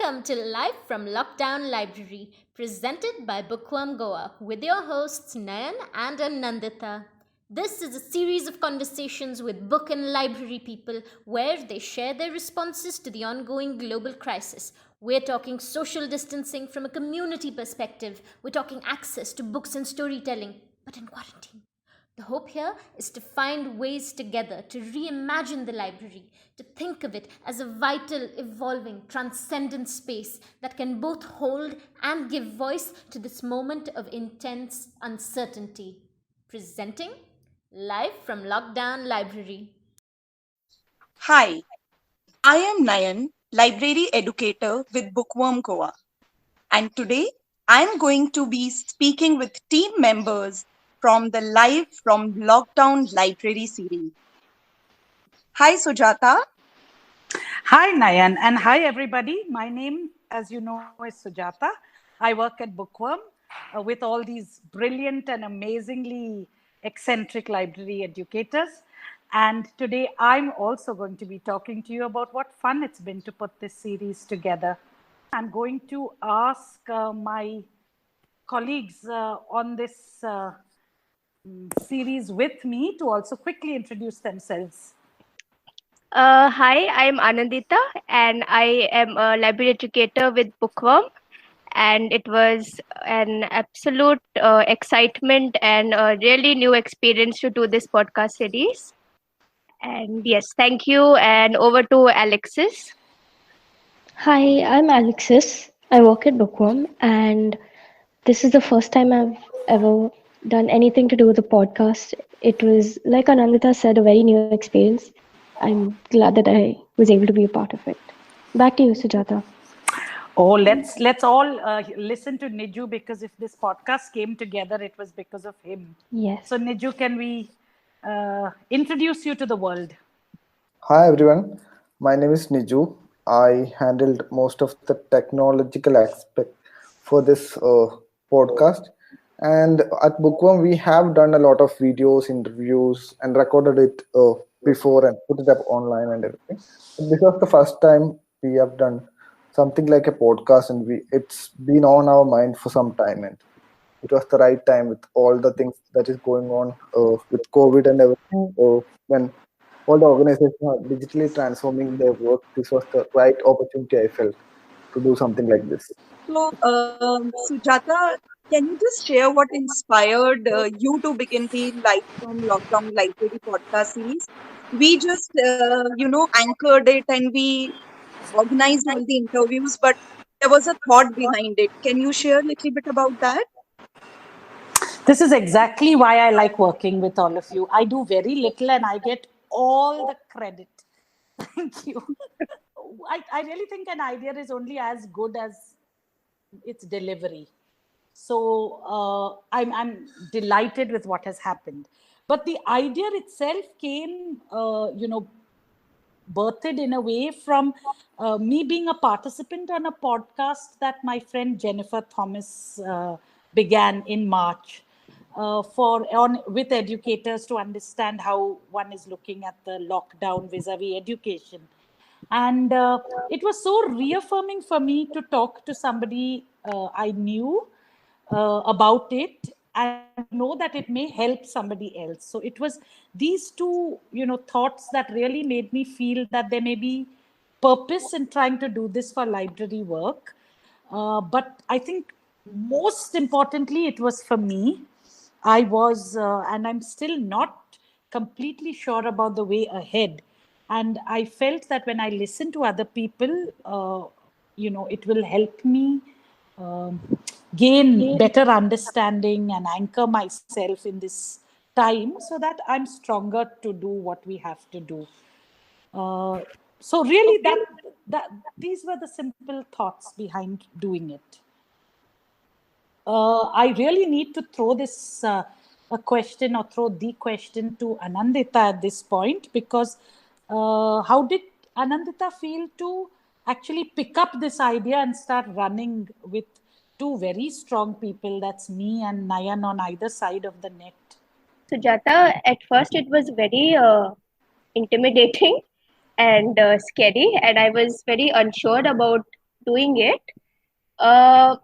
Welcome to Live from Lockdown Library, presented by Bookworm Goa, with your hosts Nayan and Anandita. This is a series of conversations with book and library people where they share their responses to the ongoing global crisis. We're talking social distancing from a community perspective, we're talking access to books and storytelling, but in quarantine. The hope here is to find ways together to reimagine the library, to think of it as a vital, evolving, transcendent space that can both hold and give voice to this moment of intense uncertainty. Presenting live from Lockdown Library. Hi, I am Nayan, library educator with Bookworm Goa, and today I am going to be speaking with team members from the Live from Lockdown Library series. Hi, Sujata. Hi, Nayan, and hi, everybody. My name, as you know, is Sujata. I work at Bookworm with all these brilliant and amazingly eccentric library educators. And today I'm also going to be talking to you about what fun it's been to put this series together. I'm going to ask my colleagues on this series with me to also quickly introduce themselves. Hi, I'm Anandita, and I am a library educator with Bookworm. And it was an absolute excitement and a really new experience to do this podcast series. And yes, thank you. And over to Alexis. Hi, I'm Alexis. I work at Bookworm, and this is the first time I've ever done anything to do with a podcast. It was, like Anandita said, a very new experience. I'm glad that I was able to be a part of it. Back to you, Sujata. Oh, let's all listen to Niju, because if this podcast came together, it was because of him. Yes. So Niju, can we introduce you to the world? Hi everyone, my name is Niju. I handled most of the technological aspect for this podcast. And at Bookworm, we have done a lot of videos, interviews, and recorded it before and put it up online and everything. But this was the first time we have done something like a podcast, and it's been on our mind for some time. And it was the right time with all the things that is going on with COVID and everything. When all the organizations are digitally transforming their work, this was the right opportunity I felt to do something like this. So, Sujata, can you just share what inspired you to begin the Live from Lockdown Library podcast series? We just, anchored it and we organized all the interviews, but there was a thought behind it. Can you share a little bit about that? This is exactly why I like working with all of you. I do very little and I get all the credit. Thank you. I really think an idea is only as good as its delivery. So I'm delighted with what has happened. But the idea itself came, birthed in a way from me being a participant on a podcast that my friend Jennifer Thomas began in March with educators to understand how one is looking at the lockdown vis-a-vis education. And it was so reaffirming for me to talk to somebody I knew about it and know that it may help somebody else. So it was these two, thoughts that really made me feel that there may be purpose in trying to do this for library work. But I think most importantly, it was for me. I was, and I'm still not completely sure about the way ahead. And I felt that when I listen to other people, it will help me um, gain better understanding and anchor myself in this time so that I'm stronger to do what we have to do. So really that these were the simple thoughts behind doing it. I really need to throw this a question or throw the question to Anandita at this point, because how did Anandita feel to actually pick up this idea and start running with two very strong people? That's me and Nayan on either side of the net. Sujata, at first it was very intimidating and scary, and I was very unsure about doing it. Uh,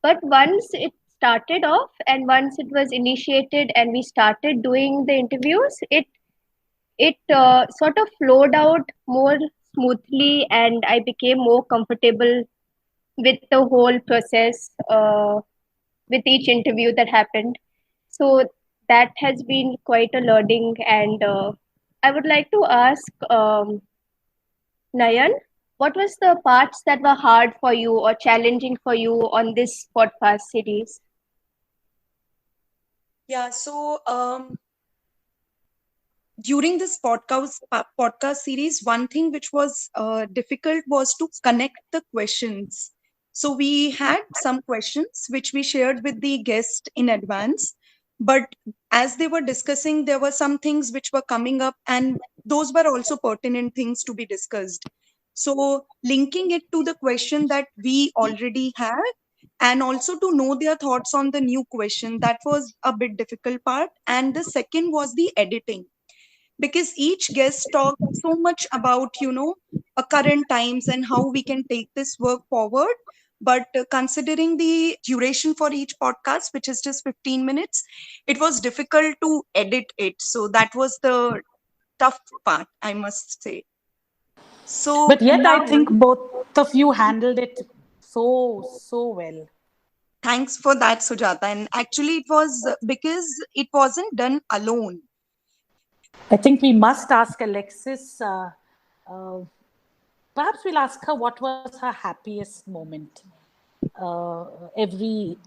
but once it started off and once it was initiated and we started doing the interviews, it sort of flowed out more smoothly, and I became more comfortable with the whole process, with each interview that happened. So that has been quite a learning. And I would like to ask Nayan, what was the parts that were hard for you or challenging for you on this podcast series? Yeah, so during this podcast series, one thing which was difficult was to connect the questions. So we had some questions which we shared with the guest in advance, but as they were discussing, there were some things which were coming up, and those were also pertinent things to be discussed. So linking it to the question that we already had, and also to know their thoughts on the new question, that was a bit difficult part. And the second was the editing, because each guest talked so much about current times and how we can take this work forward. But considering the duration for each podcast, which is just 15 minutes, it was difficult to edit it. So that was the tough part, I must say. So But yet, I now, think both of you handled it so well. thanks for that, Sujata. And actually it was because it wasn't done alone. I think we must ask Alexis. Uh, Perhaps we'll ask her what was her happiest moment every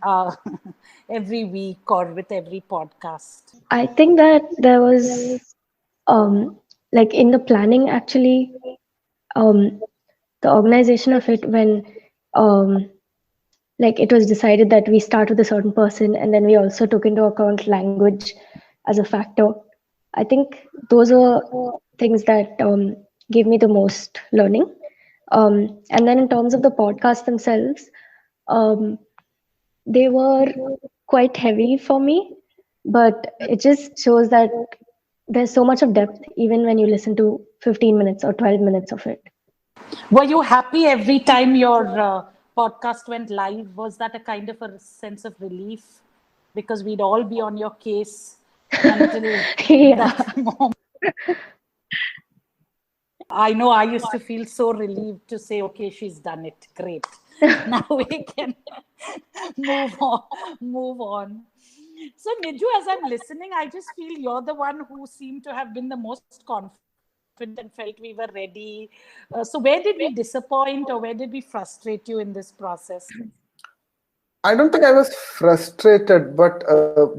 every week or with every podcast. I think that there was, like in the planning, actually, um, the organization of it, when um, like it was decided that we start with a certain person and then we also took into account language as a factor. I think those are things that gave me the most learning. And then in terms of the podcasts themselves, um, they were quite heavy for me, but it just shows that there's so much of depth even when you listen to 15 minutes or 12 minutes of it. Were you happy every time your podcast went live? Was that a kind of a sense of relief? Because we'd all be on your case until Yeah. that moment. I know I used to feel so relieved to say, okay, she's done it. Great. Now we can move on. Move on. So, Niju, as I'm listening, I just feel you're the one who seemed to have been the most confident and felt we were ready. So, where did we disappoint or where did we frustrate you in this process? I don't think I was frustrated, but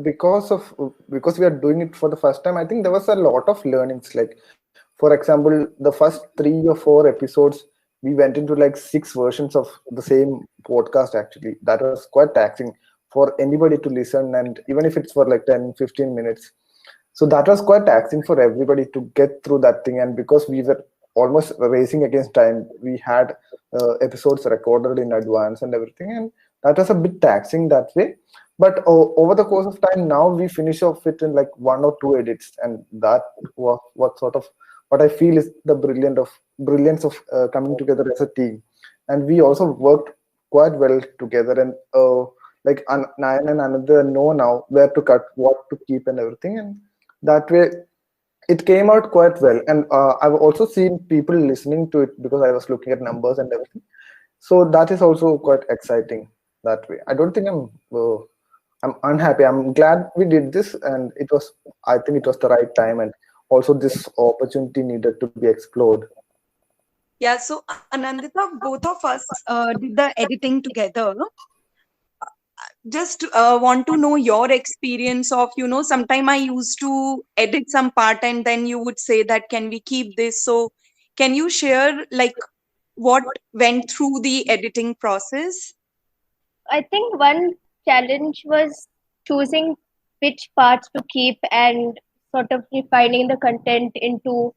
because we are doing it for the first time, I think there was a lot of learnings. Like, for example, the first 3 or 4 episodes, we went into like 6 versions of the same podcast. Actually, that was quite taxing for anybody to listen, and even if it's for like 10, 15 minutes. So that was quite taxing for everybody to get through that thing. And because we were almost racing against time, we had episodes recorded in advance and everything, and that was a bit taxing that way. But over the course of time, now we finish off it in like 1 or 2 edits, and that was what sort of what I feel is the brilliance of coming together as a team. And we also worked quite well together, and like Nayan and Anandita know now where to cut, what to keep, and everything. And that way it came out quite well. And I've also seen people listening to it because I was looking at numbers and everything. So that is also quite exciting that way. I don't think I'm unhappy. I'm glad we did this, and I think it was the right time, and also this opportunity needed to be explored. Yeah, so Anandita, both of us did the editing together. Just want to know your experience of, sometime I used to edit some part and then you would say that, can we keep this? So can you share like what went through the editing process? I think one challenge was choosing which parts to keep and sort of refining the content into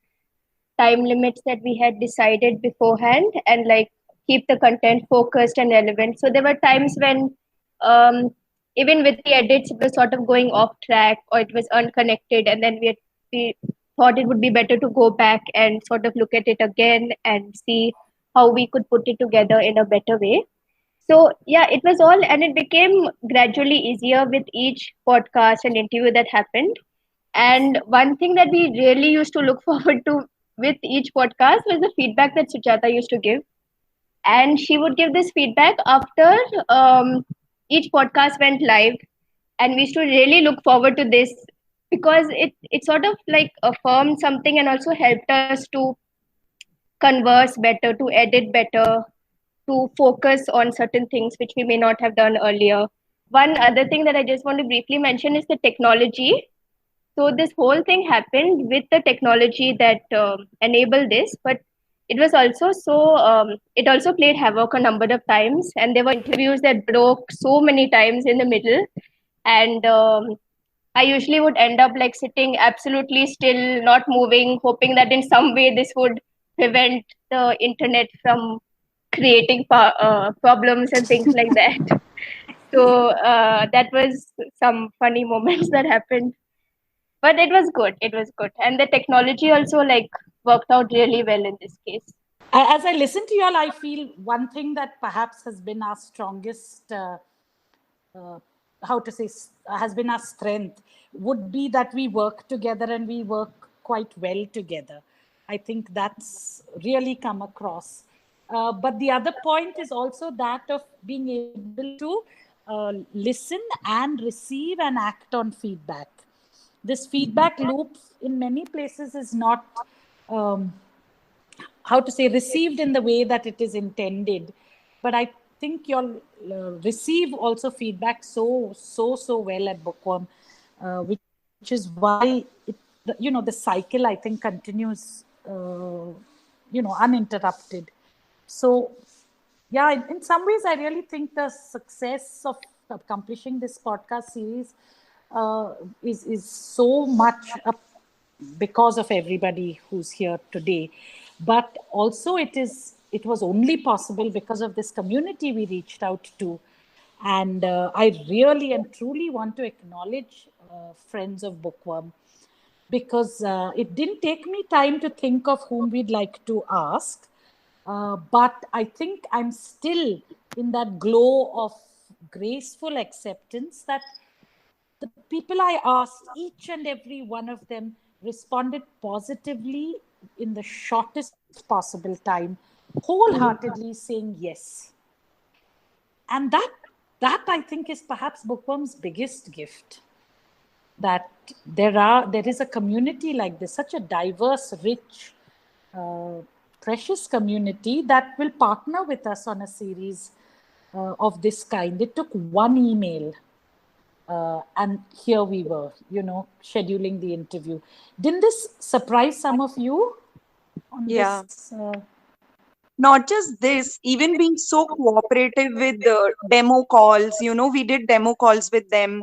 time limits that we had decided beforehand, and like keep the content focused and relevant. So there were times when um, even with the edits it was sort of going off track or it was unconnected, and then we thought it would be better to go back and sort of look at it again and see how we could put it together in a better way. So yeah, it was all, and it became gradually easier with each podcast and interview that happened. And one thing that we really used to look forward to with each podcast was the feedback that Sujata used to give. And she would give this feedback after each podcast went live. And we used to really look forward to this because it sort of like affirmed something and also helped us to converse better, to edit better, to focus on certain things which we may not have done earlier. One other thing that I just want to briefly mention is the technology. So this whole thing happened with the technology that enabled this, but it was also it also played havoc a number of times, and there were interviews that broke so many times in the middle. And I usually would end up like sitting absolutely still, not moving, hoping that in some way this would prevent the internet from creating problems and things like that. So that was some funny moments that happened, but it was good. It was good, and the technology also like worked out really well in this case. As I listen to you all, I feel one thing that perhaps has been our strongest, uh, how to say, has been our strength would be that we work together and we work quite well together. I think that's really come across. But the other point is also that of being able to listen and receive and act on feedback. This feedback loop in many places is not um, how to say received in the way that it is intended, but I think you'll receive also feedback so well at Bookworm, which is why the cycle I think continues uninterrupted. So yeah, in some ways I really think the success of accomplishing this podcast series is so much a because of everybody who's here today, but also it was only possible because of this community we reached out to. And I really and truly want to acknowledge friends of Bookworm, because it didn't take me time to think of whom we'd like to ask, but I think I'm still in that glow of graceful acceptance that the people I asked, each and every one of them responded positively in the shortest possible time, wholeheartedly saying yes. And that I think is perhaps Bookworm's biggest gift. That there is a community like this, such a diverse, rich, uh, precious community that will partner with us on a series of this kind. It took one email. And here we were, scheduling the interview. Didn't this surprise some of you on Yeah. this? Not just this, even being so cooperative with the demo calls, we did demo calls with them,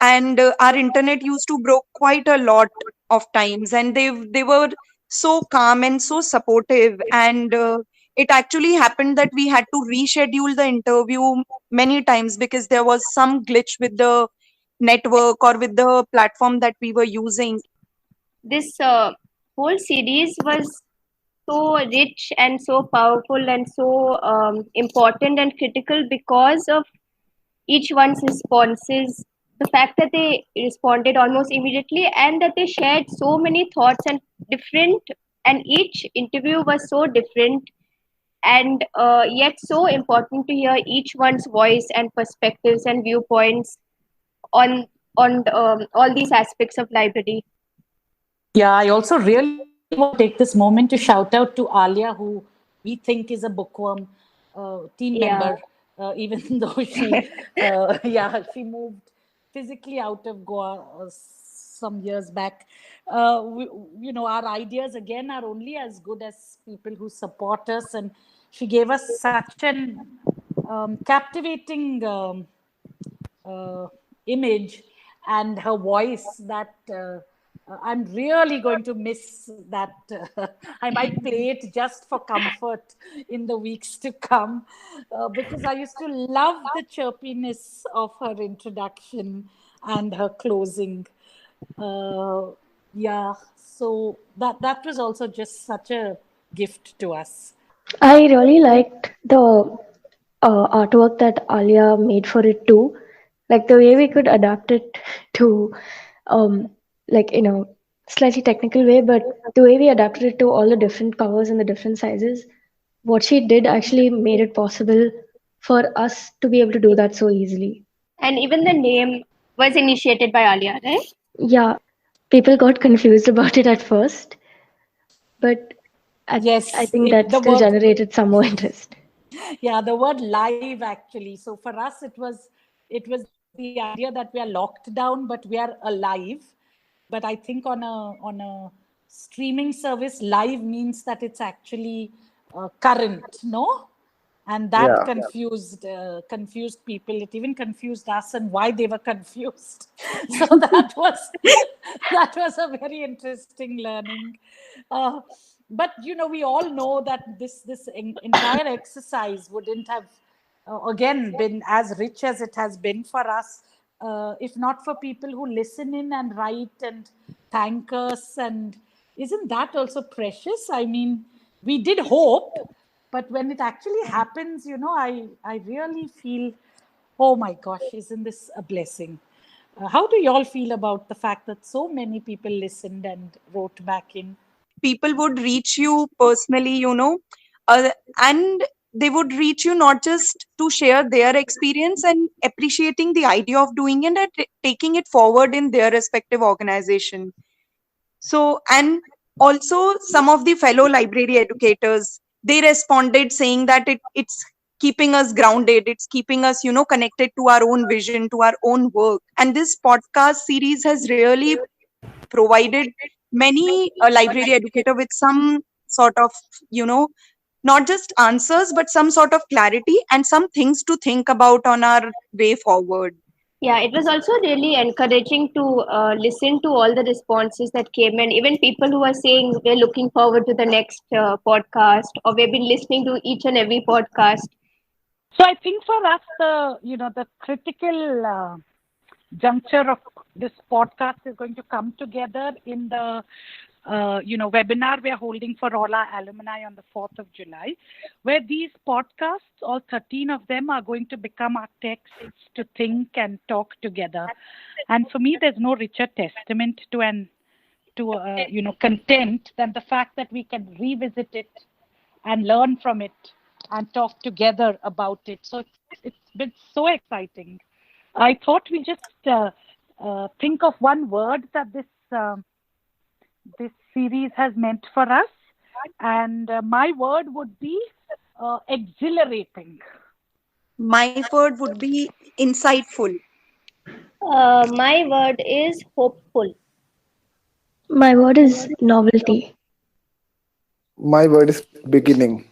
and our internet used to broke quite a lot of times, and they were so calm and so supportive. And it actually happened that we had to reschedule the interview many times because there was some glitch with the network or with the platform that we were using. This whole series was so rich and so powerful and so important and critical because of each one's responses, the fact that they responded almost immediately and that they shared so many thoughts and different, and each interview was so different, and yet so important to hear each one's voice and perspectives and viewpoints on all these aspects of library. Yeah, I also really want to take this moment to shout out to Alia, who we think is a Bookworm team Yeah. member, even though she moved physically out of Goa some years back. Our ideas again are only as good as people who support us, and she gave us such an captivating uh, image and her voice that I'm really going to miss that. I might play it just for comfort in the weeks to come, because I used to love the chirpiness of her introduction and her closing. Yeah, so that was also just such a gift to us. I really liked the artwork that Alia made for it too. Like the way we could adapt it to, um, like in a slightly technical way, but the way we adapted it to all the different covers and the different sizes, what she did actually made it possible for us to be able to do that so easily. And even the name was initiated by Alia, right? Yeah, people got confused about it at first, but I Yes, think that the still word, generated some more interest. yeah, the word live actually. So for us, it was the idea that we are locked down, but we are alive. But I think on a streaming service, live means that it's actually current, no? And that Yeah. confused people. It even confused us and why they were confused. So that was that was a very interesting learning. uh, but we all know that this entire exercise wouldn't have again been as rich as it has been for us, if not for people who listen in and write and thank us. And isn't that also precious? I mean, we did hope, but when it actually happens, I really feel, oh my gosh, isn't this a blessing? How do y'all feel about the fact that so many people listened and wrote back in? People would reach you personally, and they would reach you not just to share their experience and appreciating the idea of doing it and taking it forward in their respective organization. So, and also some of the fellow library educators, they responded saying that it's keeping us grounded, it's keeping us, connected to our own vision, to our own work. And this podcast series has really provided many a library educator with some sort of, you know, not just answers, but some sort of clarity and some things to think about on our way forward. Yeah, it was also really encouraging to listen to all the responses that came in. Even people who are saying we're looking forward to the next podcast, or we've been listening to each and every podcast. So I think for us, the critical juncture of this podcast is going to come together in the webinar we are holding for all our alumni on the 4th of July, where these podcasts, all 13 of them, are going to become our texts to think and talk together. And for me, there's no richer testament to content than the fact that we can revisit it and learn from it and talk together about it. So it's been so exciting. I thought we just think of one word that this series has meant for us, and my word would be exhilarating. My word would be insightful. My word is hopeful. My word is novelty. My word is beginning.